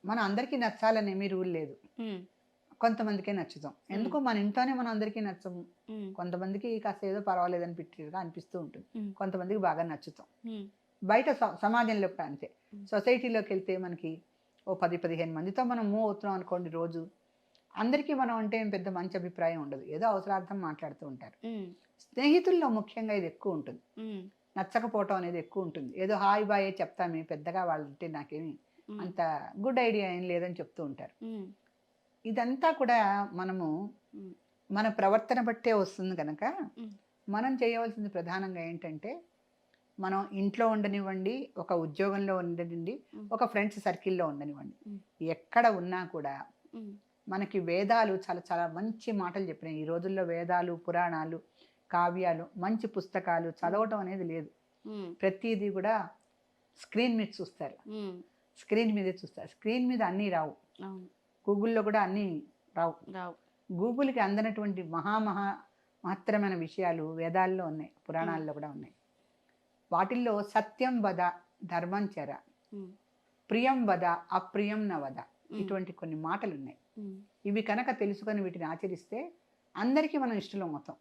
మనం అందరికీ నచ్చాలనేమి రూల్ లేదు. హ్మ్. కొంతమందికే నచ్చుతాం. హ్మ్. ఎందుకు మన ఇంట్లోనే మనం అందరికీ నచ్చము. హ్మ్. కొంతమందికి కాస్త ఏదో పర్వాలేదనిపిట్టుగా అనిపిస్తూ ఉంటుంది. హ్మ్. కొంతమందికి బాగా నచ్చుతాం. హ్మ్. బయట సమాజంలో కూడా అంతే. హ్మ్. సొసైటీలోకెళ్తే మనకి ఓ 10, 15 మందితో మనం మూవ్ అవుతున్నాం అనుకోండి రోజు. అందరికీ మనం అంటే ఏం పెద్ద మంచి అభిప్రాయం ఉండదు. ఏదో అవసరార్థం మాట్లాడుతూ ఉంటారు. హ్మ్. స్నేహితుల్లో ముఖ్యంగా ఇది ఎక్కువుంటుంది. హ్మ్. నచ్చకపోవటం అనేది ఎక్కువుంటుంది. ఏదో హాయ్, బాయే చెప్తామే పెద్దగా వాళ్ళంటే నాకేమి హ్మ్. అంత గుడ్ ఐడియా ఏం లేదని చెప్తూ ఉంటారు. హ్మ్. ఇదంతా కూడా మనము హ్మ్. మన ప్రవర్తన బట్టే వస్తుంది గనక, హ్మ్. మనం చేయవలసింది ప్రధానంగా ఏంటంటే, మనం ఇంట్లో ఉండనివ్వండి, ఒక ఉద్యోగంలో ఉండనివ్వండి, హ్మ్. ఒక ఫ్రెండ్స్ సర్కిల్‌లో ఉండనివ్వండి. హ్మ్. ఎక్కడ ఉన్నా కూడా హ్మ్. మనకి వేదాలు చాలా చాలా మంచి మాటలు చెప్పినాయి. ఈ రోజుల్లో వేదాలు, పురాణాలు, కావ్యాలు, మంచి పుస్తకాలు హ్మ్. చదవటం అనేది లేదు. హ్మ్. ప్రతీది కూడా స్క్రీన్ మీద చూస్తారు. హ్మ్. స్క్రీన్ మీదే చూస్తారు. స్క్రీన్ మీద అన్నీ రావు. అవును. గూగుల్‌లో కూడా అన్నీ రావు. రావు. గూగుల్‌కి అందనటువంటి మహత్తరమైన విషయాలు వేదాల్లో ఉన్నాయి. హ్మ్. పురాణాల్లో కూడా ఉన్నాయి. వాటిల్లో సత్యం వద, ధర్మం చెర, హ్మ్. ప్రియం వద, అప్రియం న వద. హ్మ్. ఇటువంటి కొన్ని మాటలున్నాయి. హ్మ్. ఇవి కనుక తెలుసుకొని వీటిని ఆచరిస్తే అందరికీ మనం ఇష్టలం అవుతాం.